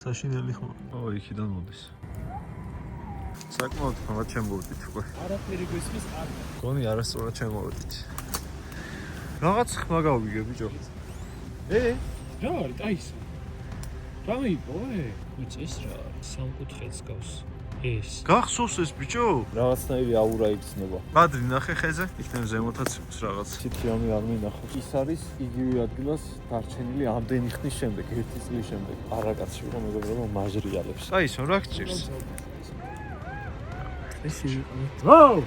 საშინელი ხმა. იქიდან მოდის. საკმაოდ ხმად შემოვიდით უკვე. არაფერი გვესმის კარგი. გონი არასწორად შემოვიდით. რაღაც ხმა გავიგე ბიჭო. რა არის ტაისო? რა მიიღო? ეს რა სამკუთხედს გავს. ეს გახსოვს ეს ბიჭო? რაღაცნაირი აურა იგრძნობა. ბადრი ნახე ხეზე? იქნებ ზემოთაც აქვს რაღაც. ცითი ამი არ მინახავს. ის არის იგივე ადგილას დარჩენილი ამდენი ხნის შემდეგ, 1 წლის შემდეგ. არაკაცი რომ მეგობრებო მაჟრიალებს. ტაისო რა გჭირს? ეს იყო.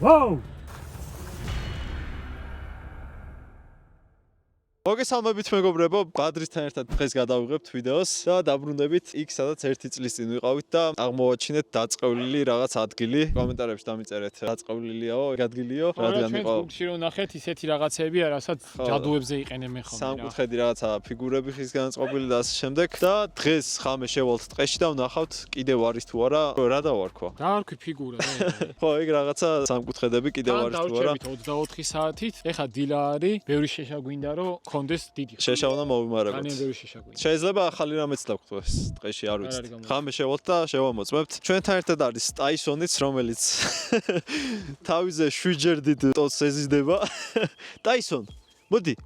ვაუ! მოგესალმებით მეგობრებო, ბადრისთან ერთად დღეს გადავიღებთ ვიდეოს და დაბრუნდებით იქ, სადაც 1 წლის წინ ვიყავით და აღმოვაჩინეთ დაწყევლილი რაღაც ადგილი. კომენტარებში დამიწერეთ, დაწყევლილიაო, ეგ ადგილიო, რადგან იყო. გუგლში რომ ნახეთ, ისეთი რაღაცებია, რასაც ჯადუებზე იყენებენ ხოლმე. სამკუთხედი რაღაცა ფიგურები ხის განწყობილი და ასე შემდეგ და დღეს ხამე შევალთ ტყეში და ვნახავთ კიდევ არის თუ არა, რა დავარქვა. დავარქვი ფიგურა, ხო, ეგ რაღაცა სამკუთხედები კიდევ არის თუ არა. დავჭერით 24 საათით. ეხა დილა არის, ბევრი შეშა გვინდა რომ კონდეს დიდი. შეშა უნდა მოვიმარებოთ. ძალიან ბევრი შეშა გვინდა. შეიძლება ახალი რამეც დავხტოს ტყეში არ ვიცი. ხამე შევალთ და შევამოწმებთ. ჩვენთან ერთად არის ტაისონიც, რომელიც თავიზე 7-ჯერ დიდ ტოს ეზიზდება. ტაისონ, მოდი.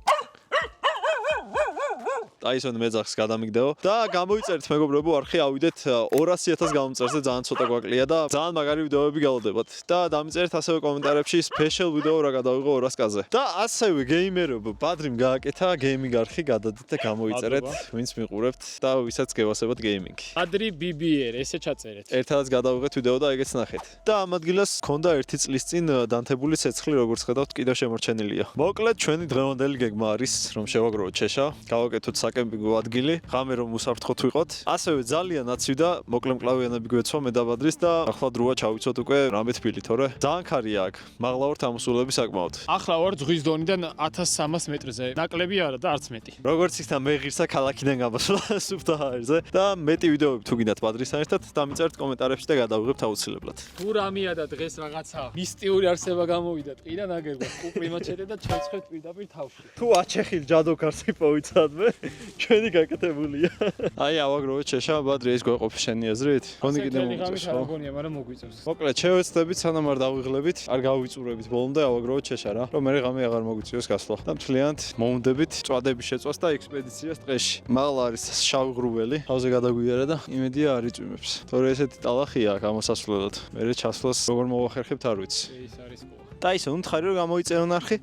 ტაისონ მეძახს გადამიგდეო და გამოიწერეთ მეგობრებო არხი ავიდეთ 200,000 გამომწერზე ძალიან ცოტა გვაკლია და ძალიან მაგარი ვიდეოები გალოდებათ და დამიწერეთ ასევე კომენტარებში სპეშალ ვიდეო რა გადავიღო 200-ზე და ასევე გეიმერობა ბადრიმ გააკეთა გეიმინგ არხი გადადით და გამოიწერეთ ვინც მიყურებთ და ვისაც გევასებათ გეიმინგი ბადრი BBR ესე ჩაწერეთ ერთადაც გადავიღეთ ვიდეო და ეგეც ნახეთ და ამ ადგილას ქონდა 1 წლის წინ დანთებული ცეცხლი როგორც ხედავთ კიდევ შემორჩენილია მოკლედ ჩვენი დღევანდელი გეგმა არის რომ შევაგროვოთ შეშა გავაკეთოთ საკემპინგო ადგილი, ღამე რომ უსაფრთხოთ ვიყოთ. ასევე ძალიან აცივ და მოკლემკლავიანები გვეცვა მე და ბადრის და ახლა დროა ჩავიცოთ უკვე რამე თბილი, თორე ძალიან ქარია აქ. მაღლა ვართ ამოსულები საკმაოდ. ახლა ვარ ზღვის დონიდან 1300 მეტრზე. ნაკლები არა და არც მეტი. როგორც იქნა მე ღირსა ქალაქიდან გამოსვლა სუფთა ჰაერზე და მეტი ვიდეოები თუ გინდათ ბადრისთან ერთად დამიწერთ კომენტარებში და გადავიღებთ აუცილებლად. თუ რამეა და დღეს რაღაცა მისტიური არსება გამოვიდა ტყიდან აგერგვა კუპრიმა ჩერე და ჩაცხეთ პირდაპირ თავში. თუ აჩეხილ ჯადოქარს იპოვიცადმე ჩვენი გაკეთებულია. აი ავაგროვეთ შეშა ბადრი ეს გვეყოფი შენი აზრით? გონი კიდე მოგვიწევს ხო? გონია, მაგრამ მოგვიწევს. მოკლედ შევეცდებით სანამ არ დავიღლებით, არ გავიწურებით ბოლომდე ავაგროვეთ შეშა რა. რომ მე ღამე აღარ მოგვიწევს გასვლა. და მთლიანად მომუნდებით წვადების შეწვას და ექსპედიციას ტყეში. მაღლა არის შავი ღრუბელი, თავზე გადაგვიარა და იმედია არ იწვიმებს. თორე ესეთი ტალახია აქ ამოსასვლელად. მე ჩასვლას როგორ მოვახერხებთ არ ვიცი. ეს არის ყოა. ტაისონ, ხარი რომ გამოიწერონ არხი?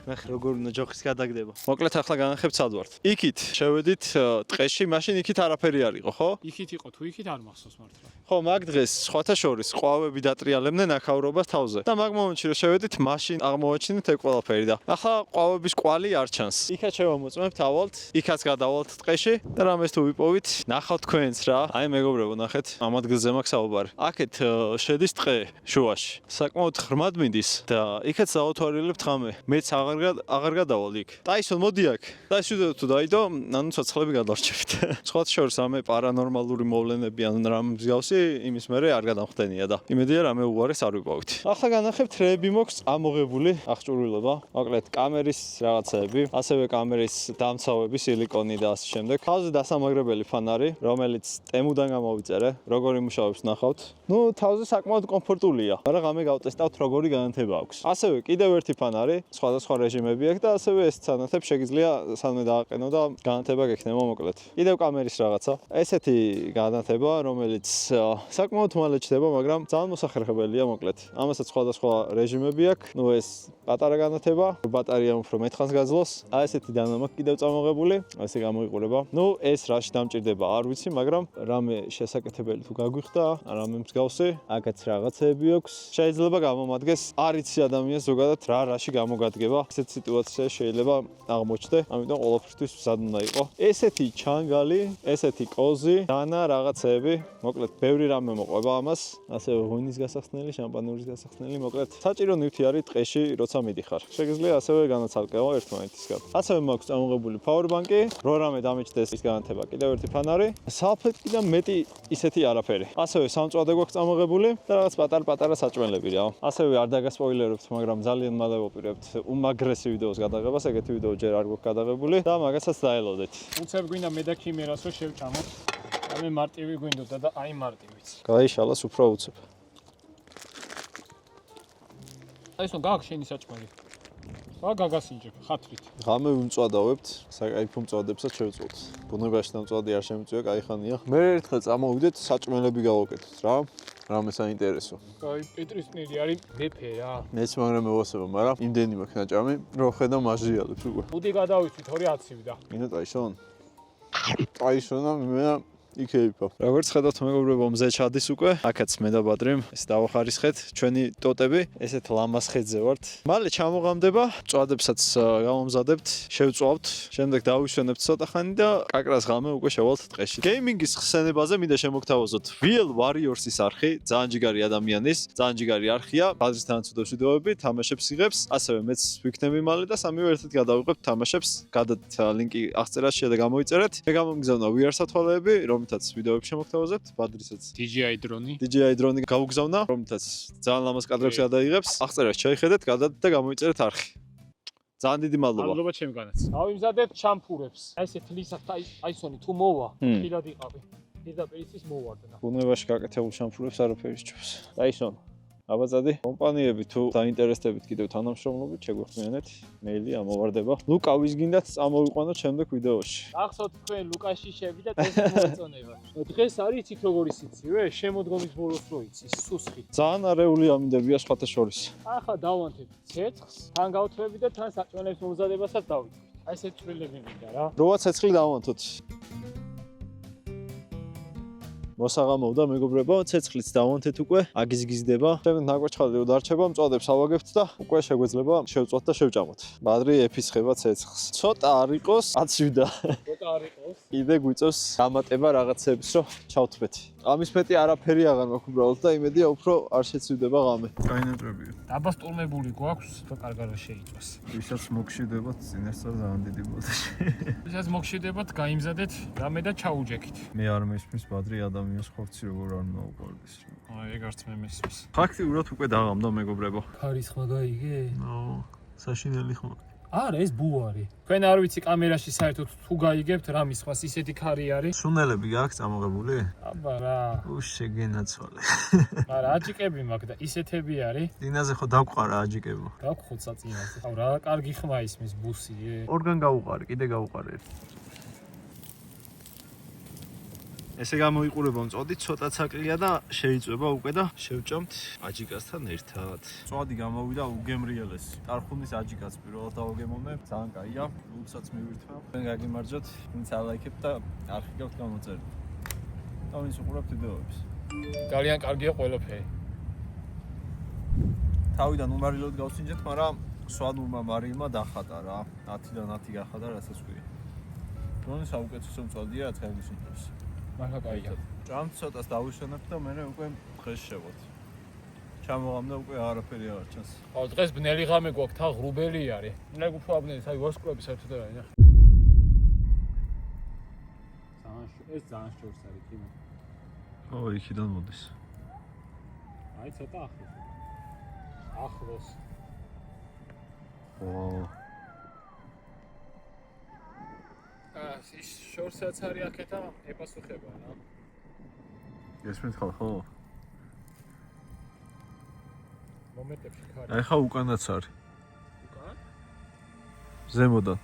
ნახე როგორ უნდა ჯოხის გადაგდება. მოკლედ ახლა განახებთ სად ვართ. იქით შევედით ტყეში, მაშინ იქით არაფერი არ იყო, ხო? იქით იყო, თუ იქით არ მახსოვს მართლა. ხო, მაგ დღეს სხვათა შორის ყვავები დატრიალებდნენ აქაურობას თავზე. და მაგ მომენტში რომ შევედით, მაშინ აღმოვაჩინეთ ეგ ყველაფერი და ახლა ყვავების კვალი არ ჩანს. იქაც შევამოწმებთ ავალთ, იქაც გადავალთ ტყეში და რამეს თუ ვიპოვით, ნახავთ თქვენც რა. აი მეგობრებო, ნახეთ, ამ ადგილზე მაქვს საუბარი. აქეთ შედის ტყე შუაში. საკმაოდ ღრმად მიდის და იქაც დავთვალიერებთ ხამე. მეც აღარ გადავალ იქ. ტაისონ მოდი აქ. და შევდეთ თუ დაიდო, ანუ ცოცხლები გადარჩებით. სხვათა შორის ამე პარანორმალური მოვლენები ან რამ მსგავსი იმის მერე არ გადამხდენია და იმედია რამე უარეს არ ვიპოვით. ახლა განახებთ რეები მოქვს ამოღებული აღჭურვილობა. მოკლედ კამერის რაღაცები, ასევე კამერის დამცავები, სილიკონი და ასე შემდეგ. თავზე დასამაგრებელი ფანარი, რომელიც ტემუდან გამოვიწერე, როგორ იმუშავებს ნახავთ. ნუ თავზე საკმაოდ კომფორტულია, მაგრამ ღამე გავტესტავთ როგორი განათება აქვს. ასევე კიდევ ერთი ფანარი სხვადასხვა რეჟიმები აქვს და ასევე ეს სანათებს შეგიძლია სანამ დააყენო და განათება გექნება მოკლედ. კიდევ კამერის რაღაცა. ესეთი განათება, რომელიც საკმაოდ მალე ჩდება, მაგრამ ძალიან მოსახერხებელია მოკლედ. ამასაც სხვადასხვა რეჟიმები აქვს. ნუ ეს პატარა განათება, ბატარეა უფრო მეტხანს გაძლოს. აი ესეთი დანამაკ კიდევ წამოღებული, ასე გამოიყურება. ნუ ეს რაში დამჭირდება, არ ვიცი, მაგრამ რამე შესაკეთებელი თუ გაგვიხდა, რამე მსგავსი, აქაც რაღაცეები აქვს. შეიძლება გამომადგეს, არ იცი ადამიანს ზოგადად რა რაში გამოგადგება. ესეთ სიტუაციაში შეიძლება აღმოჩნდე, ამიტომ ყველაფრისთვის მზად უნდა იყო. ესეთი ჩანგალი, ესეთი კოზი, დანა რაღაცეები, მოკლედ ბევრი რამე მოყვება ამას, ასევე ღვინის გასახსნელი, შამპანურის გასახსნელი, მოკლედ საჭირო ნივთი არის ტყეში, როცა მიდიხარ. შეგიძლია ასევე განაცალკეო ერთმანეთისგან. ასევე მაქვს წამოღებული powerbank-ი, რო რამე დამეჭდეს ის განათება, კიდევ ერთი ფანარი, სალფეტკიდან მეტი ისეთი არაფერი. ასევე სამწვადე გვაქვს წამოღებული და რაღაც პატარ-პატარა საჭმელები რა. ასევე არ დაგასპოილერებთ, მაგრამ ძალიან მალე ვაპირებ მივიწყებთ უმაგრესი ვიდეოს გადაღებას, ეგეთი ვიდეო ჯერ არ გვაქვს გადაღებული და მაგასაც დაელოდეთ. უცებ გვინდა მე და ქიმერას რომ შევჭამოთ. და მე მარტივი გვინდოდა და აი მარტივიც. გაიშალას უფრო უცებ. აი ეს გაგ შენი საჭმელი. გაგასინჯებ ხათრით. ღამე ვიმწვადავებთ, საკაიფო მწვადებსაც შევწოვთ. ბუნებაში დამწვადი არ შემიწვია, კაი ხანია. მე ერთხელ წამოვიდეთ, საჭმელები გავაკეთოთ რა. რამე საინტერესო. აი პეტრისნელი არის მეფე რა. მეც მაგრამ მევასება, მაგრამ იმდენი მაქვს ნაჭამი, რომ ხედავ მაჟიალებს უკვე. უდი გადავიცით 2 აცივდა. მინდა ტაისონ. ტაისონა მე იქეიფა. როგორც ხედავთ მეგობრებო, მზე ჩადის უკვე. აქაც მე და ბადრიმ, ეს დავახარისხეთ ჩვენი ტოტები, ესეთ ლამას ხედზე ვართ. მალე ჩამოღამდება, მწვადებსაც გავამზადებთ, შევწვავთ, შემდეგ დავიშვენებთ ცოტა ხანი და კაკრას ღამე უკვე შევალთ ტყეში. გეიმინგის ხსენებაზე მინდა შემოგთავაზოთ VL Warriors-ის არხი, ძალიან ჯიგარი ადამიანის, ძალიან ჯიგარი არხია, ბადრისთან ცუდებს ვიდეოები, თამაშებს იღებს, ასევე მეც ვიქნები მალე და სამივე ერთად გადავიღებთ თამაშებს. გადათ ლინკი აღწერაში და გამოიწერეთ. მე გამომგზავნა VR სათვალეები, რომლითაც ვიდეოები შემოგთავაზებთ, ბადრისაც DJI დრონი. DJI დრონი გავუგზავნა, რომლითაც ძალიან ლამაზ კადრებს გადაიღებს. აღწერაში შეიხედეთ, გადადეთ და გამოიწერეთ არხი. ძალიან დიდი მადლობა. მადლობა ჩემგანაც. ავიმზადეთ შამპურებს. აი ესე თლისად აისონი თუ მოვა, ხილად იყავი. პირდაპირ მოვარდნა. ბუნებაში გაკეთებულ შამპურებს არაფერი სჯობს. ტაისონ, აბაზადი, კომპანიები თუ დაინტერესდებით კიდევ თანამშრომლობით, შეგვეხმიანეთ, მეილი ამოვარდება. ლუკა ვის გინდათ წამოვიყვანოთ შემდეგ ვიდეოში. ახსოვთ თქვენ ლუკაში შევიდეთ ეს მოეწონება. დღეს არის იქ როგორი სიცივე, შემოდგომის ბოლოს რო იცის, სუსხი. ძალიან არეული ამინდებია სხვათა შორის. ახლა დავანთებ ცეცხლს, თან გავთვები და თან საჭმელებს მომზადებასაც დავიწყებ. აი ესე წვრილები მინდა რა. როა ცეცხლი დავანთოთ. მოსაღამოვდა მეგობრებო, ცეცხლიც დავანთეთ უკვე, აგიზგიზდება. შემდეგ ნაკვერცხალი რო დარჩება, მწვადებს ავაგებთ და უკვე შეგვეძლება შევწვათ და შევჭამოთ. ბადრი ეფისხება ცეცხლს. ცოტა არ იყოს, აცივდა. ცოტა არ იყოს. კიდე გვიწევს გამატება რაღაცებს, რომ ჩავთვეთ. ამის მეტი არაფერი აღარ მაქვს უბრალოდ და იმედია უფრო არ შეცვლიდება ღამე. კაინეტრებია. დაბასტურმებული გვაქვს, რომ კარგად შეიწვას. ვისაც მოგშიდებათ, წინასწარ ძალიან დიდი ბოდაში. ვისაც მოგშიდებათ, გაიმზადეთ რამე და ჩაუჯექით. მე არ მესმის ბადრი ადამიანს ხორცი როგორ არ მოუყვარდეს. აი, ეგარც მე მესმის. ფაქტიურად უკვე დაღამდა მეგობრებო. ხარისხმა გაიგე? საშინელი ხმა. არა, ეს ბუ არის. თქვენ არ ვიცი კამერაში საერთოდ თუ გაიგებთ რამის ხმას ისეთი ქარი არის. სუნელები გაქვს წამოღებული? აბა რა. შეგენაცვალე. არა, აჯიკები მაქვს და ისეთები არის. დინაზე ხო დავყარა აჯიკებო. დავხოთ საწინაზე. აუ რა, კარგი ხმა ისმის ბუსი. ორგან გავუყარი, კიდე გავუყარე. ესე გამოიყურება მწვადი, ცოტა ცაკლია და შეიწვება უკვე და შევჭამთ აჯიკასთან ერთად. მწვადი გამოვიდა უგემრიელესი. ტარხუნის აჯიკას პირველად დავაგემოვნებ, ძალიან კაია. ლუცაც მივირთმევ. თქვენ გაგიმარჯვოთ, ვინც ალაიქებთ და არხი გაქვთ გამოწერეთ. და ვინც უყურებთ ვიდეოებს. ძალიან კარგია ყველაფერი. თავიდან უმარილოდ გავსინჯეთ, მაგრამ სვანურმა მარილმა დახატა რა. 10-დან 10 გახატა, რასაც ქვია. დრონის საუკეთესო მწვადია ცხენის ინტერესი. მართლა კაია. ჭამთ ცოტას დავიშვენებთ და მერე უკვე დღეს შევოთ. ჩამოღამდა უკვე არაფერი არ ჩანს. აუ დღეს ბნელი ღამე გვაქვს, თა ღრუბელი არის. მე უფრო აბნელი, აი ვარსკვლავები საერთოდ არ არის. ეს ძალიან შორს არის კინო. ო, იქიდან მოდის. აი ცოტა ახლოს. ახლოს. ო, ის შორსაც არის აქეთა ეპასუხება რა. გესმით ხო? მომენტებში ხარ. აი ხა უკანაც არის. უკან? ზემოდან.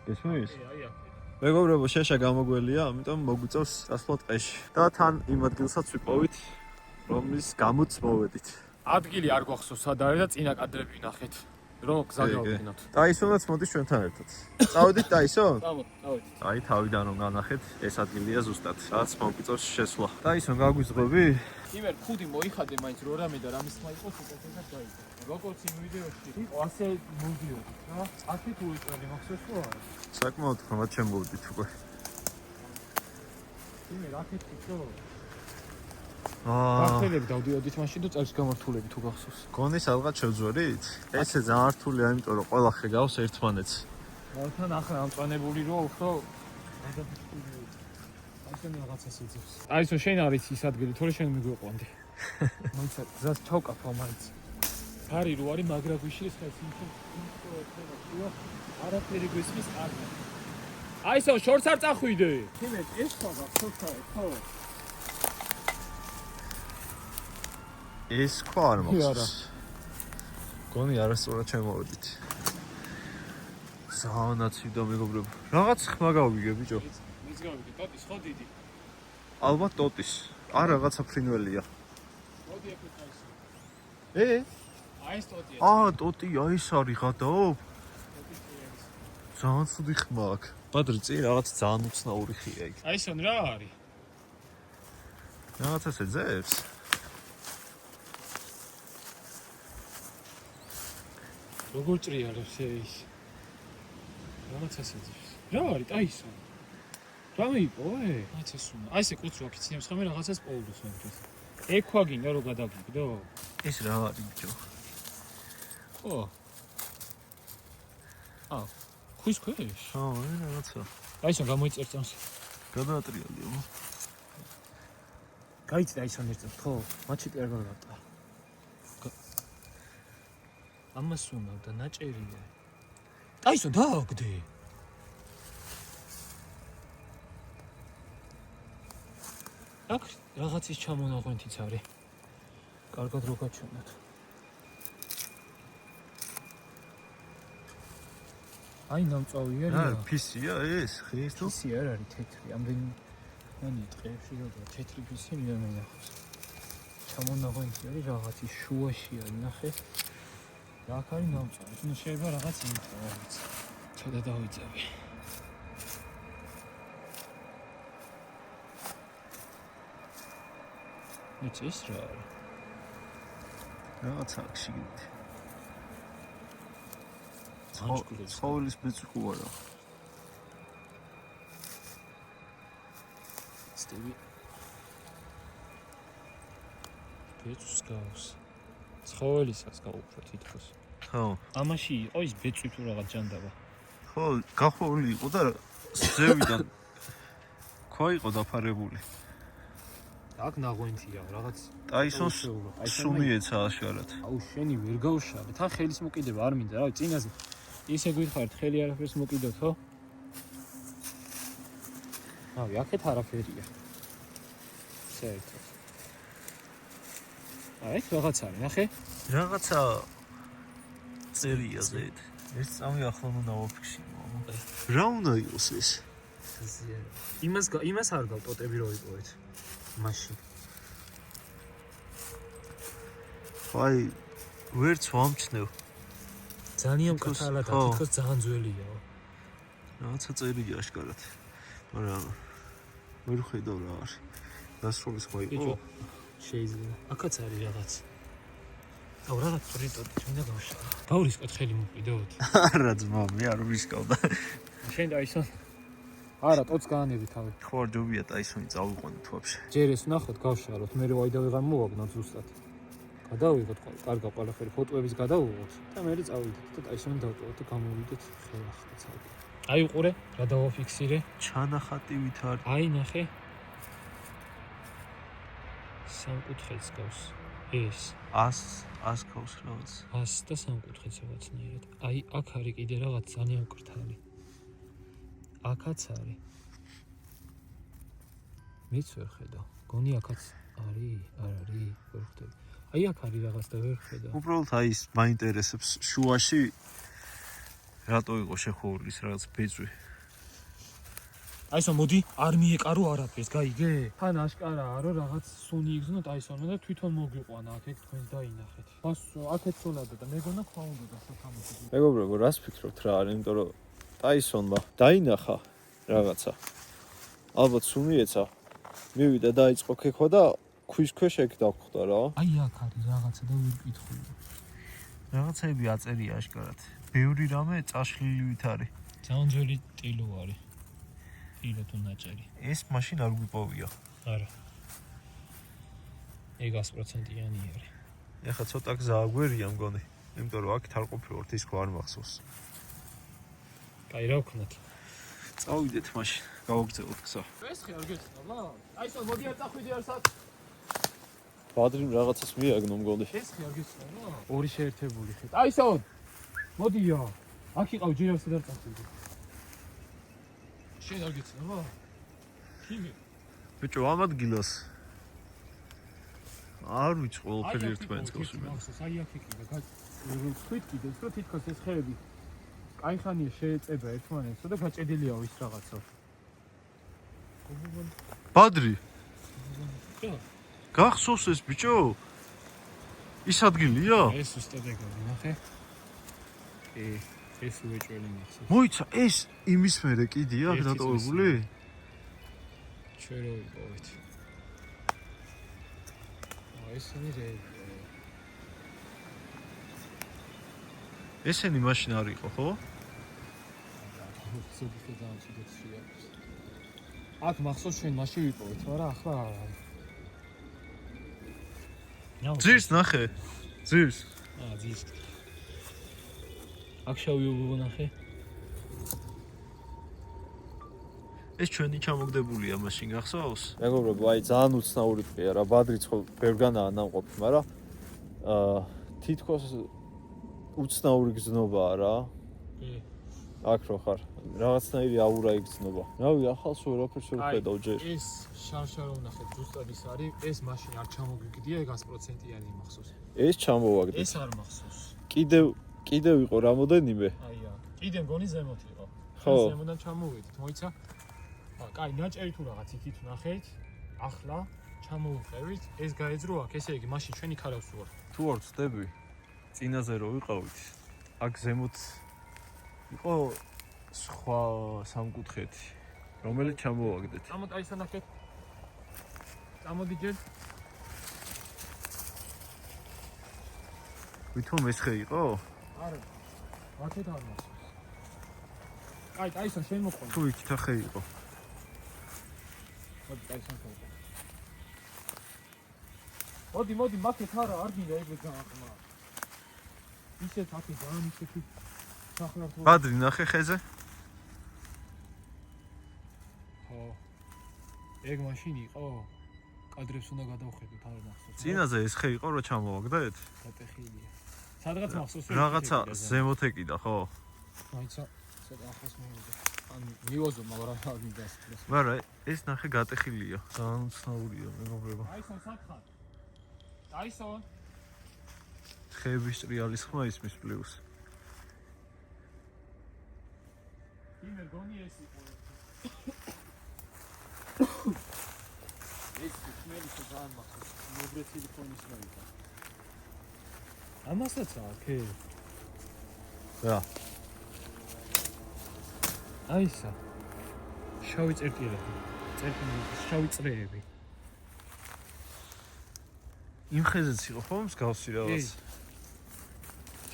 გესმის? აი აქ. მეგობრებო, შეშა გამოგველია, ამიტომ მოგვიწევს წასვლა ტყეში. და თან იმ ადგილსაც ვიპოვით, რომლის გამოც მოვედით. ადგილი არ გვახსოვს სად არის და წინა კადრები ნახეთ. რომ გზა გავიქნოთ. ტაისონაც მოდის ჩვენთან ერთად. წავედით ტაისონ? წავედით. აი, თავიდან რომ განახეთ, ეს ადგილია ზუსტად, რაც მოგვიწევს შესვლა. ტაისონ, გაგვიზღები? იმერ ხუდი მოიხადე მაინც რო რამე და რამის ხმა იყოს უკეთესად გაიგო. როგორც იმ ვიდეოში იყო ასე მოდიოდი რა. აქეთ უიწევდი მახსოვს ხო არა? საკმაოდ ხმად შემოვიდით უკვე. იმერ აქეთ იყო. აა, გახსენებ დავდიოდით მაშინ და წელს გამართულები თუ გახსოვს. გონი სადღაც შევძვერით? ესე ძალიან რთულია, იმიტომ რომ ყველა ხეგავს ერთმანეთს. მართლა ახლა ამწვანებული რო უფრო ასე რაღაცას იწევს. აისო შენ არის ის ადგილი, თორე შენ მიგვიყვანდი. მაინც გზას ჩავკაფო მაინც. ფარი რო არის მაგრა გვიშლის ხეს იმხო არაფერი გვისმის კარგი აი სო შორს არ წახვიდე თიმეთ ეს ხობა ხო ეს ხო არ მოხდა გონი არასწორად შემოვედით ზაანაცივდა მეგობრებო რაღაც ხმა გავიგე ბიჭო მის გავიგე ტოტის ხო დიდი ალბათ ტოტის არ რაღაცა ფრინველია მოდი ეკეთ აი აი ეს ტოტია ტოტი აი ეს არის ღადაო ძალიან ცუდი ხმა აქვს ბადრი წინ რაღაც ძალიან უცნაური ხია იქ აი სონ რა არის რაღაც ასე ძებს როგორ ჭრიალებს ეს რაღაც ასე ძებს რა არის აი სონ რა მიიყო რაც ეს უნდა აი ესე კუც რო აქიცნებს ხომ რაღაცას პოულოს მომწეს ექვაგინდა რო გადაგიგდო ეს რა არის ბიჭო ხო ხვის ქვეშ რაღაცა აი სონ გამოიწერ წამს გადაატრიალიო გაიცდა აი სონ ერთად ხო მათში არ გავატა ამას უნდა და ნაჭერია აი სონ დააგდე აქ რაღაცის ჩამონაღვენთიც არის კარგად რო გაჩვენოთ აი ნამწავია რა ფისია ეს ხის თუ ფისი არ არის თეთრი ამდენი მანი ტყეებში და თეთრი ფისი მიდამე ნახოს ჩამონაღვენთი არის რაღაცის შუაში არის ნახე რა აქ არის ნამწავი ნუ შეიძლება რაღაც იმითო რაღაც ცოტა დავიწევი ეს რა არის რაღაცა აქ შიგნით ანჩკულებს ცხოველის ბეწვი ხო არა სტევი ბეწვს გავს ცხოველისას გაუყრო თითქოს ხო ამაში იყო ის ბეწვი თუ რაღაც ჯანდაბა ხო გახვეული იყო და ზევიდან ხო იყო დაფარებული აქ ნაღვენთია რაღაც ტაისონს სუნი ეცა აშკარად აუ შენი ვერ გავშალე თან ხელის მოკიდება არ მინდა რავი წინაზე ისე გითხარით ხელი არაფერს მოკიდოთ ხო რავი აქეთ არაფერია საერთოდ აი რაღაც არის ნახე რაღაცა წერია ზედ ეს წამი ახლა უნდა დავაფიქსირო რა უნდა იყოს ეს იმას არ გავ ტოტები რო იპოვეთ მაშინ აი ვერც ვამჩნევ ძალიან კათალა და თითქოს ძალიან ძველია რაღაცა წერია აშკარად მაგრამ ვერ ხედავ რა არის დასრულის ხო იყო შეიძლება აქაც არის რაღაც აუ რაღაც პრიტოტი მინდა გავშალო გავრისკოთ ხელი მოკიდოთ არა ძმა მე არ ვისკავდა შენ დაისონ არა ტოც გაანები თავი ხო არ ჯობია ტაისონი წავიყვანოთ ვაფშე ჯერ ეს ნახოთ გავშალოთ მე რო აიდა ვეღარ მოვაგნოთ ზუსტად გადავიღოთ კარგა ყველაფერი ფოტოების გადავიღოთ და მე წავიდეთ და ტაისონი დავტოვოთ და გამოვიდეთ ხელახლა ცალკე აი უყურე რა დავაფიქსირე ჩანახატივით არის აი ნახე სამკუთხედს გავს ეს 100 გავს რაღაც 100 და სამკუთხედს რაღაცნაირად აი აქ არის კიდე რაღაც ძალიან მკრთალი აქაც არის მეც ვერ ხედავ გონი აქაც არის არ არის ვერ ხედავ აი აქ არის რაღაც და ვერ ხედავ უბრალოდ აი ის მაინტერესებს შუაში რატო იყო შეხურულის რაღაც ბეწვი აისო მოდი არ მიეკარო არაფერს გაიგე თან აშკარაა რომ რაღაც სუნი იგზნოთ აისონმა და თვითონ მოგიყვანა აქ ეგ თქვენ დაინახეთ ბასო აქეთ სოლადა და მეგონა ხმა უნდა და საფამოდი მეგობრებო რას ფიქრობთ რა არის იმიტომ რომ ტაისონმა დაინახა რაღაცა ალბათ სუნი ეცა მივიდა დაიწყო ქექვა და ქვის ქვეშ ეგ დავხვდა რა აი აქ არის რაღაცა და ვერ კითხული რაღაცები აწერია აშკარად ბევრი რამე წაშლილივით არის ძალიან ძველი ტილო არის ტილო თუ ნაჭერი ეს მაშინ არ გვიპოვია არა ეგ 100%-იანი არის ეხლა ცოტა გზა აგვერია მგონი იმიტომ რომ აქ არ ყოფილიყავთ ის ხო არ მახსოვს კაი რა ვქნათ წავიდეთ მაშინ გავაგზავნოთ გზა ეს ხე არ გეცნობა აისო მოდი არ წახვიდე არსად ბადრიმ რაღაცას მიაგნო მგონი. ეს ხე არ გიცნო რა? ორი შეერთებული ხე. აისო. მოდიო. აქ იყავ ჯერავს და წავდი. შენ არ გიცნო რა? ხიმე. ბიჭო, ამ ადგილას არ ვიცი ყველაფერი ერთმანეთს გავსვიმენ. აი აქ იყიდა. თქვით კიდეს რომ თითქოს ეს ხეები კაიხანია შეეწება ერთმანეთსო და გაჭედილია ის რაღაცა. ბადრი. გახსოვს ეს ბიჭო? ის ადგილია? ეს უსტად ეგონა, ნახე. ეს უეჭველი მახსოვს. მოიცა, ეს იმის მერე კიდია დატოვებული? ჩვენ რო ვიყავით. ესენი ესენი მაშინ არ იყო, ხო? აქ მახსოვს ჩვენ მაშინ ვიყავით, მაგრამ ახლა არ არის. ძირს ნახე. ძირს. ძირს. აქ შევიუბო ნახე. ეს ჩვენი ჩამოგდებულია მაშინ გახსოვს? მეგობრებო, აი ძალიან უცნაური ტყია რა, ბადრიც ხო ბევრგანაა ნამყოფი, მაგრამ თითქოს უცნაური გზნობაა რა. აქ რო ხარ, რაღაცნაირი აურა იგრძნობა. რავი, ახალს ვერაფერს ვერ ვხედავ ჯერ. ეს შარშა რომ ნახეთ, ზუსტად ის არის, ეს მაშინ არ ჩამოგიგდია, ეგ 100%-იანი მახსოვს. ეს ჩამოვაგდე. ეს არ მახსოვს. კიდევ იყო რამოდენიმე? აი აქ. კიდე მგონი ზემოთ იყო. ხო. ზემოდან ჩამოვედით, მოიცა? კაი, ნაჭერი თუ რაღაც იქით ნახეთ. ახლა ჩამოვუყევით, ეს გაეძრო აქ, ესე იგი, მაშინ ჩვენი ქარავს ვარ. თუ არ ვწდები, წინაზე რო ვიყავით, აქ ზემოთ იყო სხვა სამკუთხედი, რომელიც ჩამოვაგდეთ. წამოთ აი სანახეთ. წამოდი ჯერ. ვითომ ეს ხე იყო? არა. ვაკეთ არ მახსოვს. კაი, აი სან შენ მოყვან. თუ იქით ხე იყო. მოდი აი სან ხე. მოდი, მაქეთ არა, არ გინდა ეგრე გაახმა. ისეთ აქ ძალიან ისეთი სახნართო. ბადრი ნახე ხეზე? ხო. ეგ მაშინ იყო. კადრებს უნდა გადავხედოთ, არ მახსოვს. წინაზე ეს ხე იყო, რომ ჩამოვაგდეთ? გატეხილია. სადღაც მახსოვს. რაღაცა ზემოთ ეკიდა, ხო? მაიცა ცოტა ახლოს მოვიდა. ან მივოზო, მაგრამ არ მინდა. მაგრამ ეს ნახე გატეხილია. ძალიან უცნაურია, მეგობრებო. აისონ სათხარ. აისონ. ხეების ტრიალის ხმა ისმის პლუს. იმერ გონი ეს იყო. ეს ხმელი ძალიან მახსოვს. მოგრეცილი ფონის მოიდა. ამასაც აქე. რა. აისა. შავი წერტილები. შავი წრეები. იმ ხეზეც იყო ხო მსგავსი რაღაც?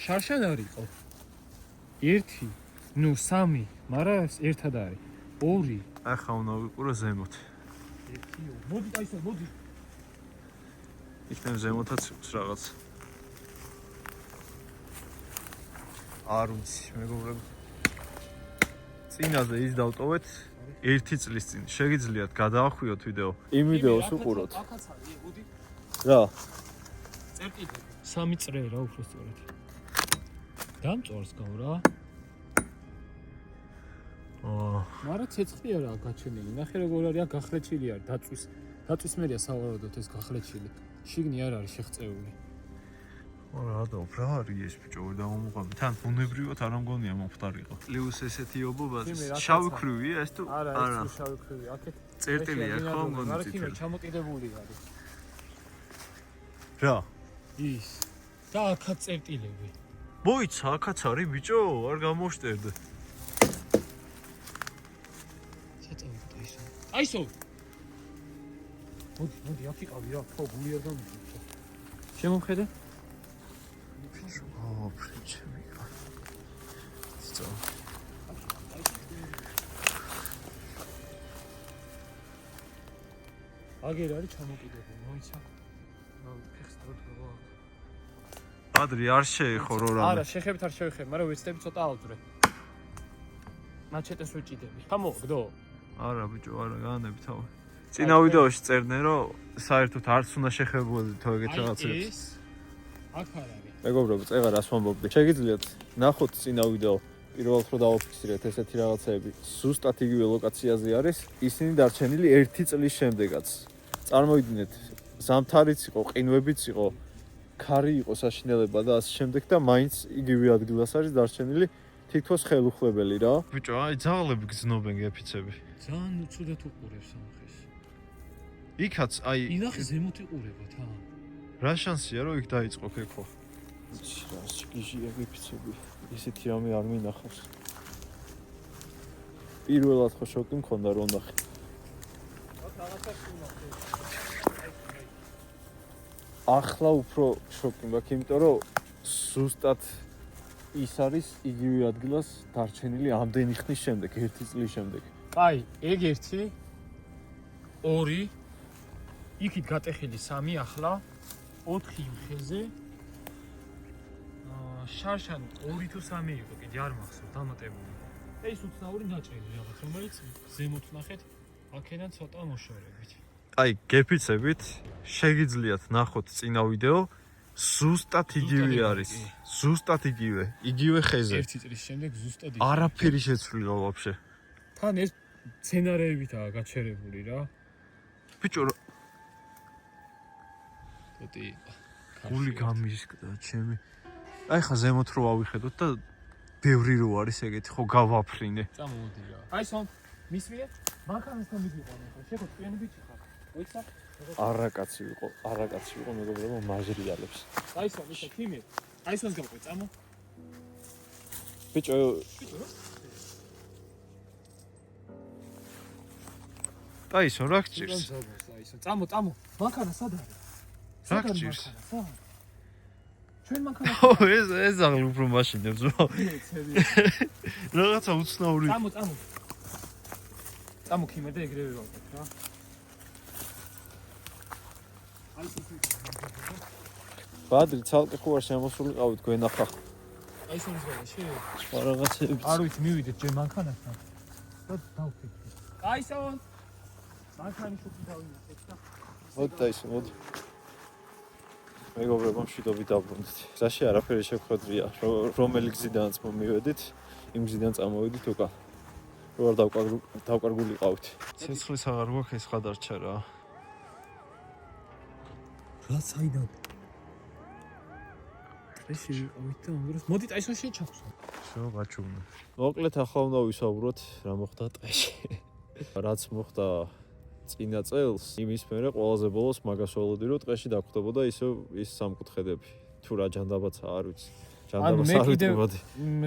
შარშან არ იყო. 1, ნუ 3, მაგრამ ერთად არის. 2. ახლა უნდა ვიყურო ზემოთ. 1. მოდი აისო, მოდი. იქნებ ზემოთაც აქვს რაღაც. არ ვიცი, მეგობრებო. წინაზე ის დავტოვეთ 1 წლის წინ. შეგიძლიათ გადაახვიოთ ვიდეო. იმ ვიდეოს უყუროთ. აქაც არის, მოდი. რა? წერტილები. 3 წრე რა უფრო სწორად. დამწორს გავ რა. მაგრამ ცეცხლი არა გაჩენილი. ნახე როგორ არის, აქ გახლეჩილი არის, დაწვის მერია სავარაუდოდ ეს გახლეჩილი. შიგნი არ არის შეღწეული. რა და რა არის ეს ბიჭო, ვერ დავამოყავი. თან ბუნებრივად არ ამგონია მომხდარიყო. პლუს ესეთი ობობა, შავი ქრივია ეს თუ არა, ეს შავი ქრივია. აქეთ წერტილია ხო მგონი მაგრამ თითქოს. იქ ჩამოკიდებული არის. რა? ის. და აქაც წერტილები. მოიცა, აქაც არის ბიჭო, არ გამოვშტერდე. საწავით აისო. აისო. მოდი, აქ იყავი რა, ხო, გული არ გამიჩნდა. შემომხედე? ფრიჩი მიკა. სწო. აგერ არის ჩამოკიდებული, მოიცა. ფეხს დროდ გვა. ადრი არ შეეხო რო რამე. არა, შეხებით არ შევეხებ, მაგრამ ვეცდები ცოტა ავძვრე. მაჩეტეს ვეჭიდები. გამოგდო? არა ბიჭო, არა, გაანები თავი. წინა ვიდეოში წერდნენ რომ საერთოდ არც უნდა შეხებულიყო ეგეთ რაღაცებს. ეს აქ არ არის. მეგობრებო, წეღა რას ვამბობდი? შეგიძლიათ ნახოთ წინა ვიდეო. პირველად რო დავაფიქსირეთ ესეთი რაღაცეები, ზუსტად იგივე ლოკაციაზე არის, ისინი დარჩენილი 1 წლის შემდეგაც. წარმოიდგინეთ, ზამთარიც იყო, ყინვებიც იყო, ქარი იყო საშინელება და ასე შემდეგ და მაინც იგივე ადგილას არის დარჩენილი თითქოს ხელუხლებელი რა. ბიჭო, აი ძაღლები გზნობენ გეფიცები. ძალიან უცუდად უყურებს ამხეს. იქაც აი ინახე ზემოთ იყურება თა. რა შანსია რომ იქ დაიწყო ქექვა? რა შეგიჟია გეფიცები. ისეთი რამე არ მინახავს. პირველად ხო შოკი მქონდა რომ ნახე. ახლა უფრო შოკი მაქვს, იმიტომ რომ ზუსტად ის არის იგივე ადგილას დარჩენილი ამდენი ხნის შემდეგ, 1 წლის შემდეგ. აი, ეგ 1 2 იქით გატეხილი 3 ახლა 4 იმხეზე შარშან 2 თუ 3 იყო, კიდე არ მახსოვს, დამატებული. და ის უცნაური ნაჭერი რაღაც, რომელიც ზემოთ ნახეთ, აქედან ცოტა მოშორებით. აი, გეფიცებით, შეგიძლიათ ნახოთ წინა ვიდეო, ზუსტად იგივე არის. ზუსტად იგივე, იგივე ხეზე. 1 წლის შემდეგ ზუსტად არაფერი შეცვლილა ვაფშე. თან ეს სცენარეებითაა გაჩერებული რა. ბიჭო, ცოტი გული გამისკდა ჩემი. აი ხა ზემოთ რო ავიხედოთ და ბევრი რო არის ეგეთი, ხო გავაფრინე. წამოვიდი რა. აი სამ მისვიე? მანქანასთან მიდიყვანე ხო? შეგო წვიანი ბიჭი ხარ. მოიცა? არაკაცი ვიყო მეგობრებო, მაჟრიალებს. აი სამ ისა თიმე. აი სამს გავყვე წამო. ბიჭო, აისო რა გჭირს? წამო. მანქანა სად არის? რა გჭირს? ჩვენ მანქანა. ო, ეს აღარ უფრო მაშინებს რა. რაღაცა უცნაური. წამო ქიმე და ეგრევე ვაკეთებ რა. აი ბადრი ცალკე ხო არ შემოსულიყავით გვენახა. აი სამის ვაში. სხვა რაღაცები. არ ვიცი მივიდეთ ჯერ მანქანასთან. და დავფიქრე. აი სამ. მანქანის შუქი დავინახეთ და. მოდი. მეგობრებო, მშვიდობით დაბრუნდით. გზაში არაფერი შეხვედრია, რომელი გზიდანაც მომივედით, იმ გზიდან წამოვიდით უკან. რო არ დავკარგულიყავით. ცეცხლის აღარ გვაქვს, ეს ხადარჩა რა. რა საიდან? წესი ვიყავით და ამგვარად. მოდით აი საშე ჩაქვსო. შო გაჩუმნა. მოკლედ ახლა უნდა ვისაუბროთ რა მოხდა ტყეში. რაც მოხდა წინა წელს, იმის მერე ყველაზე ბოლოს მაგას ველოდი რომ ტყეში დაგხვდებოდა ისე ის სამკუთხედები. თუ რა ჯანდაბაცა არ ვიცი. ჯანდაბას არ ვიტყოდი.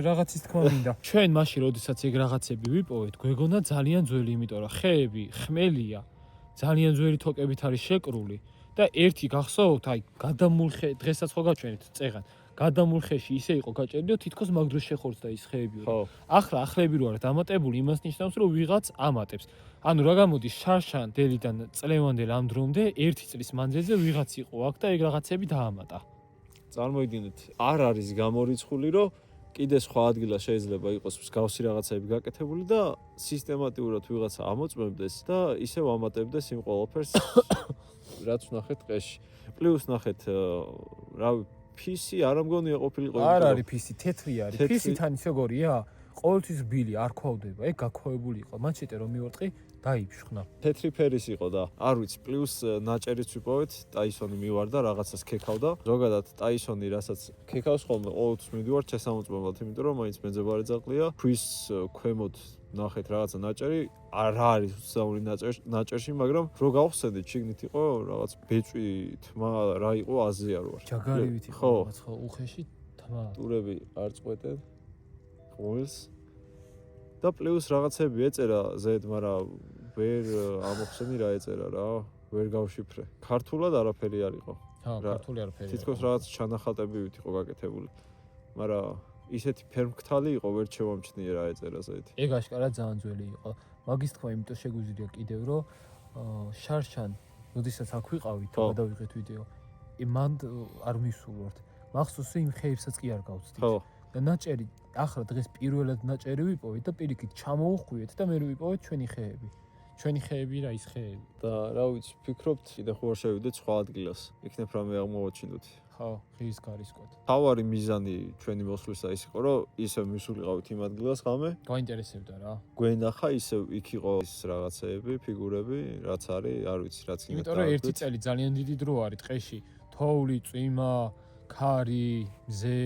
რაღაცის თქმა მინდა. ჩვენ მაშინ როდესაც ეგ რაღაცები ვიპოვეთ, გვეგონა ძალიან ძველი, იმიტომ რომ ხეები, ხმელია, ძალიან ძველი თოკებით არის შეკრული და ერთი გახსოვთ, აი, გადამულხე დღესაც ხო გაჩვენეთ წეღან. გადამულხეში ისე იყო გაჭერილი, თითქოს მაგ დროს შეხორცდა ის ხეები. ახლა ახლები რო არის დამატებული, იმას ნიშნავს, რომ ვიღაც ამატებს. ანუ რა გამოდის შარშან დელიდან წლევანდელ ამ დრომდე 1 წლის მანძილზე ვიღაც იყო აქ და ეგ რაღაცები დაამატა. წარმოიდგინეთ, არ არის გამორიცხული, რომ კიდე სხვა ადგილას შეიძლება იყოს მსგავსი რაღაცები გაკეთებული და სისტემატიურად ვიღაცა ამოწმებდეს და ისევ ამატებდეს იმ ყველაფერს, რაც ვნახეთ ტყეში. პლუს ნახეთ, რავი, ფისი არ ამგონია ყოფილიყო. არ არის ფისი, თეთრი არის. ფისი თან ის როგორია? ყოველთვის ბილი არ ქვავდება, ეგ გაქვავებული იყო. მან შეტე რომ მივორტყი, დაიფშხნა. თეთრი ფერის იყო და არ ვიცი, პლუს ნაჭერიც ვიპოვეთ, ტაისონი მივარდა, რაღაცას ქეკავდა. ზოგადად ტაისონი, რასაც ქეკავს ხოლმე, ყოველთვის მივდივარ შესამოწმებლად, იმიტომ რომ მაინც მეძებარი ძაღლია. ქვის ქვემოთ ნახეთ რაღაცა ნაჭერი, არ არის უცნაური ნაჭერში, მაგრამ რო გავხსენდით, შიგნით იყო რაღაც ბეწვი, თმა, რა იყო აზია რო არ. ჯაგარივით იყო რაღაც ხო უხეში თმა. ტურები არ წყვეტენ ყოველს. და პლუს რაღაცები ეწერა ზედ, მაგრამ ვერ ამოხსენი რა ეწერა რა, ვერ გავშიფრე. ქართულად არაფერი არ იყო. ქართული არაფერი. თითქოს რაღაც ჩანახატებივით იყო გაკეთებული. მაგრამ ისეთი ფერმკთალი იყო, ვერ შევამჩნიე რა ეწერა ზედ. ეგ აშკარად ძალიან ძველი იყო. მაგის თქმა იმიტომ შეგვიძლია კიდევ რომ შარშან, როდესაც აქ ვიყავით, გადავიღეთ ვიდეო. მან არ მისულვართ. მახსოვს იმ ხეებსაც კი არ გავცდით. ხო. და ნაჭერი ახლა დღეს პირველად ნაჭერი ვიპოვეთ და პირიქით ჩამოუხვიეთ და მე ვიპოვეთ ჩვენი ხეები. ჩვენი ხეები რა ის ხეები. და რა ვიცი, ფიქრობთ, კიდე ხო არ შევიდეთ სხვა ადგილას. იქნებ რამე აღმოვაჩინოთ. ხო, ღიის გარისკოთ. თავარი მიზანი ჩვენი მოსვლისა ის იყო, რომ ისევ მისულიყავით იმ ადგილას ღამე. გაინტერესებდა რა. გვენახა ისევ იქ იყო ის რაღაცეები, ფიგურები, რაც არის, არ ვიცი, რაც იქნება. იმიტომ რომ ერთი წელი ძალიან დიდი დრო არის ტყეში. თოვლი, წვიმა, ქარი, მზე,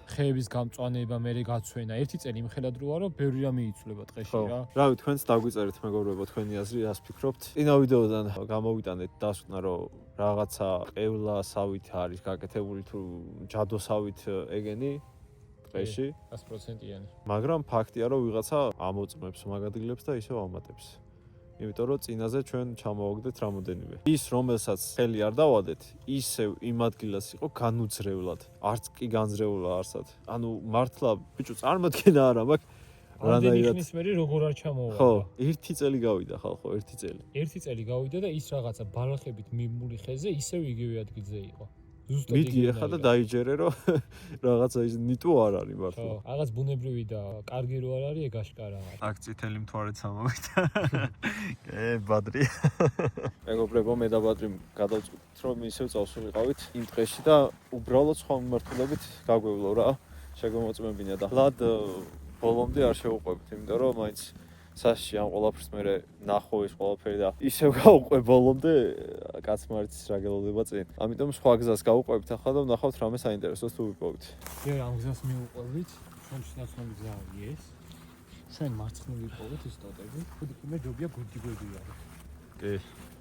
ხეების გამწვანება, მერე გაცვენა. ერთი წელი იმხელა დროა, რომ ბევრი რამე იცვლება ტყეში რა. რავი, თქვენც დაგვიწერეთ მეგობრებო, თქვენი აზრი, რას ფიქრობთ? წინა ვიდეოდან გამოვიტანეთ დასკვნა, რომ რაღაცა ყევლასავით არის გაკეთებული თუ ჯადოსავით ეგენი ტყეში, 100%-იანი. მაგრამ ფაქტია, რომ ვიღაცა ამოწმებს მაგ ადგილებს და ისევ ამატებს. იმიტომ რომ წინაზე ჩვენ ჩამოვაგდეთ რამოდენიმე. ის რომელსაც ხელი არ დავადეთ, ისევ იმ ადგილას იყო განუძრევლად. არც კი განძრეულა არსად. ანუ მართლა ბიჭო წარმოდგენა არა მაქვს. რამდენი ხნის მერე როგორ არ ჩამოვიდა? ხო, ერთი წელი გავიდა ხალხო, ერთი წელი. ერთი წელი გავიდა და ის რაღაცა ბალახებით მიმული ხეზე ისევ იგივე ადგილზე იყო. მიდი ახლა და დაიჯერე რომ რაღაცა ის ნიტო არ არის ხო, მართლა. რაღაც ბუნებრივი და კარგი რო არ არის, ეგ აშკარა. აქ წითელი მთვარეც ამოვიდა. ბადრი. მეგობრებო, მე და ბადრი გადავწყვიტეთ რომ ისევ წავსულიყავით იმ ტყეში და უბრალოდ სხვა მიმართულებით გაგვევლო რა. შეგვემოწმებინა და ლად ბოლომდე არ შევუყვებით, იმიტომ რომ მაინც საშში ამ ყველაფერს მე ნახო ის ყველაფერი და ისევ გავუყვე ბოლომდე კაცმა არც რა გელოდება წინ. ამიტომ სხვა გზას გავუყვებით ახლა და ვნახავთ რამე საინტერესოს თუ ვიპოვით. მე ამ გზას მივუყვებით, ჩვენში ნაცნობი გზა არის ეს. ჩვენ მარცხნივ ვიპოვეთ ის ტოტები, ხუთი ჯობია გუდი არის. კი,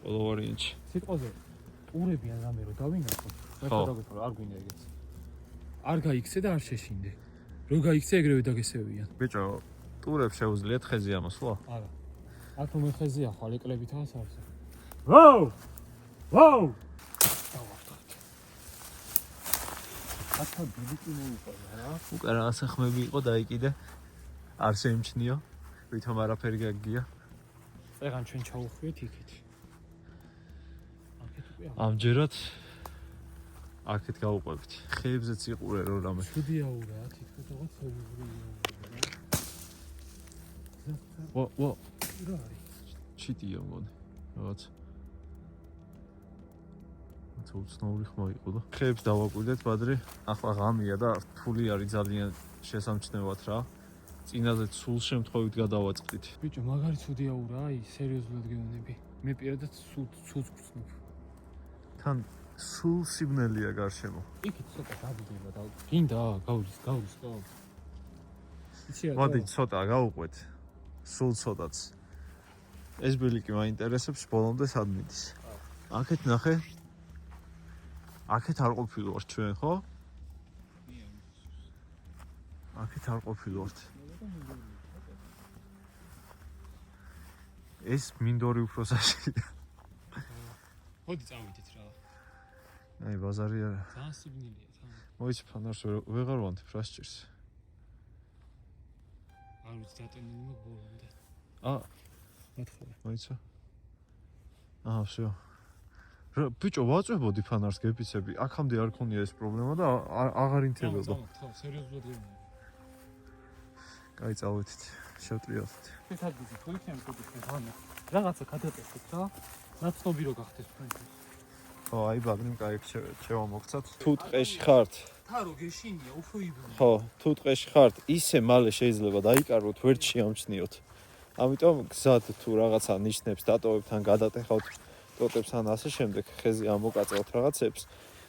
ყველა ვარიანტი. სიტყვაზე ურებიან რამე რო დავინახო, მე ხო. რა გქონდა, არ გვინდა ეგეც. არ გაიქცე და არ შეშინდე. რო გაიქცე ეგრევე დაგესევიან. ბიჭო, ტურებს შეუძლიათ ხეზე ამოსვლა? არა. აქ რომ ხეზია ხვალ ეკლებითაა სავსე. ვაუ! ვაუ! აკა ბილიკი მოუყვა რა. უკან ასახმები იყო დაიკიდე. არ შეიმჩნიო. ვითომ არაფერი გაგია. წეგან ჩვენ ჩაუხვიეთ იქით. აქეთ უკვე ამჯერად აქეთ გავუყვებით. ხეებზეც იყურე რომ რამე. შუდიაურა, თითქოს რაღაც სერიოზულია. ვა, რა არის? ჩიტია მგონი. რაღაც. უცნაური ხმა იყო და ხეებს დავაკვირდეთ ბადრი. ახლა ღამეა და რთული არის ძალიან შესამჩნევად რა. წინაზე სულ შემთხვევით გადავაწყდით. ბიჭო, მაგარი შუდიაურა, აი, სერიოზულად გეუბნები. მე პირადად სულს გწნობ. თან სულ სიბნელია გარშემო. იქით ცოტა გავიდება და გინდა გავლის გაუ. იცი რა? მოდი ცოტა გავუყვეთ. სულ ცოტაც. ეს ბილიკი მაინტერესებს ბოლომდე სად მიდის. აქეთ ნახე. აქეთ არ ყოფილვართ ჩვენ, ხო? აქეთ არ ყოფილვართ. ეს მინდორი უფრო საშია. მოდი წავიდეთ რა. აი ბაზარი არა. ძალიან სიბნელია, ძალიან. მოიცი ფანარს ვეღარ ვანთებ რა სჭირს. არ ვიცი დატენილი მაგ ბოლომდე. მათხოვე. მოიცა. всё. ბიჭო, ვაწვებოდი ფანარს გეპიცები. აქამდე არ ქონია ეს პრობლემა და აღარ ინთებოდა. ხო, სერიოზულად გეუბნები. კაი, წავედით. შევტრიალთ. ეს ადგილი თუ იქნება კოდიქე განა. რაღაცა გადაწესეთ რა. ნაცნობი რო გახდეს თქვენთვის. ხო, აი ბაგნიმ კაი შევამოგცათ. თუ ტყეში ხართ, თა რო გეშინია, უფრო იბნე. ხო, თუ ტყეში ხართ, ისე მალე შეიძლება დაიკარგოთ, ვერ შეამჩნიოთ. ამიტომ გზად თუ რაღაცა ნიშნებს დატოვებთან გადატეხავთ ტოტებს ან ასე შემდეგ, ხეზე ამოკაწევთ რაღაცებს.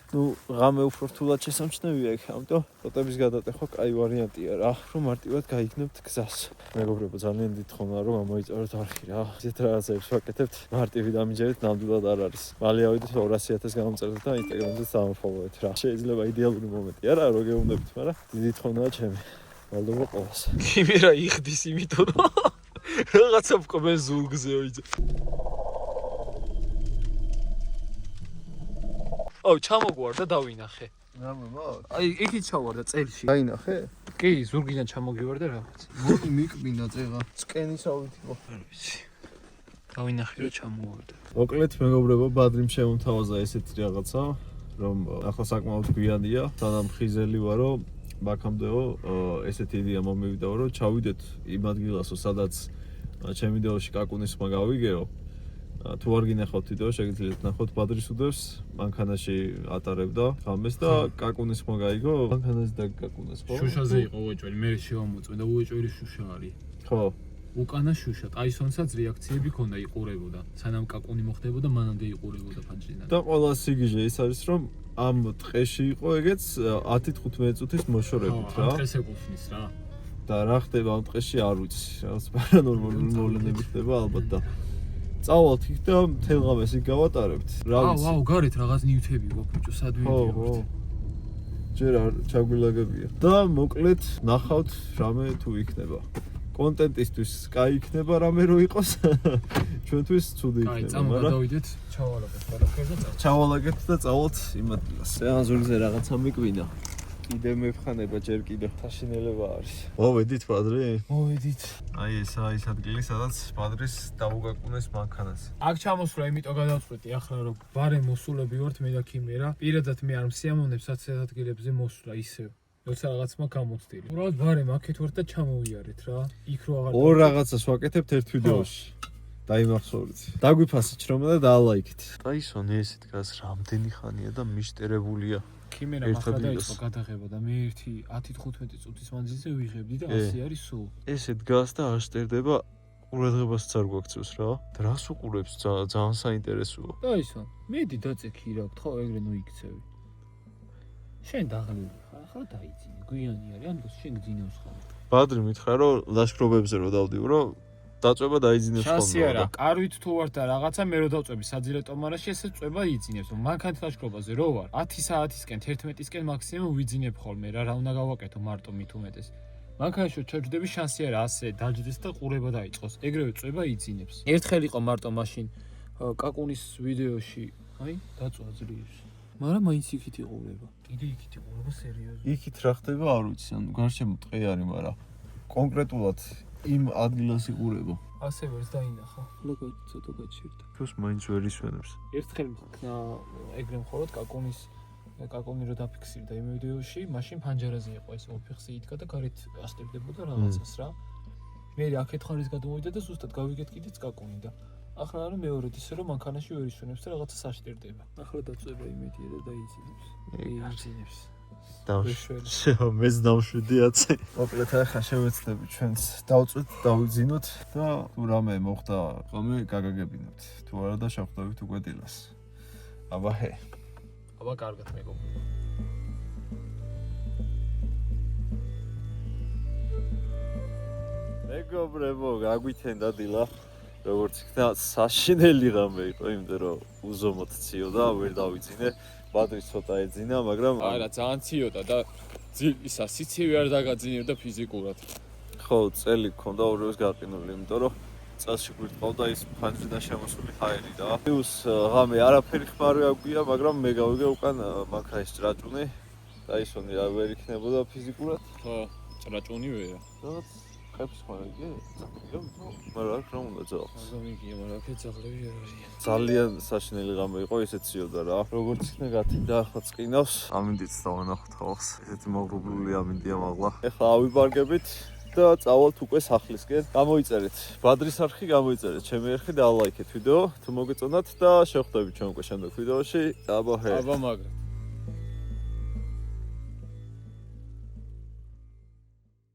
ნუ ღამე უფრო რთულად შესამჩნევია იქ, ამიტომ ტოტების გადატეხვა კაი ვარიანტია რა. რომ მარტივად გაიგნებთ გზას. მეგობრებო, ძალიან დიდ ხონა რომ ამოიწეროთ არხი რა. ისეთ რაღაცებს ვაკეთებთ, მარტივი დამიჯერეთ, ნამდვილად არ არის. მალე ავიდეთ 200.000 გამომწერეთ და ინსტაგრამზე სამოფოლოვეთ რა. შეიძლება იდეალური მომენტი არა, რო გეუბნებით, მაგრამ დიდი ხონაა ჩემი. მადლობა ყველას. კიმერა იხდის იმიტომ რომ რაღაცა ვკობენ ზურგზე ოიძე. აუ, ჩამოგვარ და დავინახე. რამე მაქვს? აი, იქით ჩავარ და წელში. დაინახე? კი, ზურგიდან ჩამოგივარ და რაღაც. მოდი მიკბინა წეღა. სკენისავით იყო. არ ვიცი. დავინახე რომ ჩამოვარ და. მოკლედ მეგობრებო, ბადრიმ შეუნთავაზა ესეთი რაღაცა, რომ ახლა საკმაოდ გვიანია, სანამ ხიზელი ვარო, ბაქამდეო ესეთი იდეა მომივიდაო, რომ ჩავიდეთ იმ ადგილასო, სადაც ჩემ ვიდეოში კაკუნის ხმა გავიგეო. თუ არ გინახავთ ვიდეო, შეგიძლიათ ნახოთ ბადრის უდევს, მანქანაში ატარებდა ხამეს და კაკუნის ხმა გაიგო. მანქანაზე და კაკუნას ხო? შუშაზე იყო უეჭველი, მე შევამოწმე და უეჭველი შუშა არის. ხო. უკანა შუშა, ტაისონსაც რეაქციები ქონდა, იყურებოდა. სანამ კაკუნი მოხდებოდა, მანამდე იყურებოდა ფანჯრიდან. და ყველა სიგიჟე ის არის, რომ ამ ტყეში იყო ეგეც 10-15 წუთის მოშორებით რა. ამ დღეს ეკუთვნის რა. და რა ხდება ამ ტყეში არ ვიცი. რაღაც პარანორმალური მოვლენები ხდება ალბათ და წავალთ იქ და მთელ ღამეს იქ გავატარებთ. რა ვიცი. აუ, გარეთ რაღაც ნივთები გვაქვს ბიჭო, სად მივიდიოთ. ჯერ არ ჩაგვილაგებია. და მოკლედ ნახავთ რამე თუ იქნება. კონტენტისთვის კაი იქნება რამე რო იყოს. ჩვენთვის ცუდი აი, იქნება, წამო გადავიდეთ, ჩავალაგოთ ყველაფერს და ჩავალაგეთ და წავალთ იმ ადგილას. სეანსურზე რაღაცა მიკვინა. კიდე მევხანება ჯერ კიდე თაშინელება არის. მოვედით პადრი? მოვედით. აი ესაა ის ადგილი, სადაც პადრის დაუგაკუნეს მანქანას. აქ ჩამოსვლა, იმიტომ გადავწყვეტი ახლა რომ ბარემ მოსულები ვართ მე და ქიმერა. პირადად მე არ მსიამოვნებს ასეთ ადგილებზე მოსვლა ისევ. როცა რაღაცმა გამოცდილი. უბრალოდ ბარემ აქეთ ვართ და ჩამოვიარეთ რა. იქ რო აღარ ორ რაღაცას ვაკეთებთ ერთ ვიდეოში. დაიმახსოვრით. დაგვიფასეთ რომ და დაალაიქეთ. ტაისონი ესე დგას რამდენი ხანია და მიშტერებულია. ქიმერა ახლა დაიწყო გადაღება და მე ერთი 10-15 წუთის მანძილზე ვიღებდი და 100 არის სულ. ესე დგას და აშტერდება ყურადღებასაც არ გვაქცევს რა. და რას უყურებს ძალიან საინტერესოა. დაისონ, მედი დაწექი რა, ხო ეგრე ნუ იქცევი. შენ დაღლილი ხარ, ახლა დაიძინე, გვიანი არის, ამიტომ შენ გძინავს ხოლმე. ბადრი მითხრა რომ ლაშქრობებზე რო დავდივრო, დაწובה დაიძინებს ხოლმე. შანსი არა, კარვით თუ ვარ და რაღაცა მე რო დავწვევი საძილე ტომარაში, ესე წვება იძინებს, მანქანით ლაშქრობაზე რო ვარ, 10 საათისკენ, 11-ისკენ მაქსიმუმ ვიძინებ ხოლმე რა უნდა გავაკეთო მარტო მით უმეტეს. მანქანაში ჩაჯდები შანსი არა, ასე დაჯდეს და ყურება დაიწყოს. ეგრევე წვება იძინებს. ერთხელ იყო მარტო მაშინ კაკუნის ვიდეოში, აი, დაწვა ძლიერს. მაგრამ მაინც იქით იყურება. კიდე იქით იყურება სერიოზულად. იქით რა ხდება არ ვიცი, ანუ გარშემო ტყე არის, მაგრამ კონკრეტულად იმ ადგილას იყურება. ასე ვერს დაინახა. ლოგო ცოტა გაჩერდა. თქოს მაინც ვერ ისვენებს. ერთხელ მქნა ეგრე მხოლოდ კაკუნი რო დაფიქსირდა იმ ვიდეოში, მაშინ ფანჯარაზე იყო ეს ოფიხსი იდგა და გარეთ ასტერდებოდა რაღაცას რა. მე აქეთ ხარის გადმოვიდა და ზუსტად გავიგეთ კიდეც კაკუნი და ახლა არის მეორედ ისე რომ მანქანაში ვერ ისვენებს და რაღაცას აშტერდება. ახლა დაწובה იმედია და დაიძინებს. იძინებს. შევ მეც დავშვიდიაცი. მოკლედ ახლა შევეცდები ჩვენს დავწვით, დავიძინოთ და თუ რამე მოხდა, ხოლმე გაგაგებინოთ. თუ არა და შევხვდებით უკვე დილას. აბა ჰე. აბა კარგად მეგობრებო. მეგობრებო, გაგვითენდა დილა. როგორც იქნა საშინელი ღამე იყო, იმიტომ რომ უზომოდ ციოდა, ვერ დავიძინე. ბადრი ცოტა ეძინა, მაგრამ არა, ძალიან ციოდა და ისა სიცივე არ დაგაძინებდა ფიზიკურად. ხო, წელი გქონდა ორივეს გაყინული, იმიტომ რომ წელში გვირთყავდა ის ფანჯრიდან შემოსული ჰაერი და პლუს ღამე არაფერი ხმარი აგვია, მაგრამ მე გავიგე უკან მანქანის ჭრაჭუნი და ისონი რა ვერ იქნებოდა ფიზიკურად. ხო, ჭრაჭუნი ვერა. რაღაც ხებს ხარ იგი? მაგრამ რა უნდა ძაღლს? მაგამიგია, მაგრამ აქეთ ძაღლები არ არიან. ძალიან საშინელი ღამე იყო, ისე ციოდა რა. როგორც იქნა გათინდა, ახლა წკინავს. ამინდიც დავანახოთ ხალხს. ესეთი მოგრუბლული ამინდია მაღლა. ეხლა ავიბარგებით და წავალთ უკვე სახლისკენ. გამოიწერეთ ბადრის არხი, გამოიწერეთ ჩემი არხი და ალაიქეთ ვიდეო, თუ მოგეწონათ და შევხვდებით ჩვენ უკვე შემდეგ ვიდეოში. აბა ჰე. აბა მაგრა.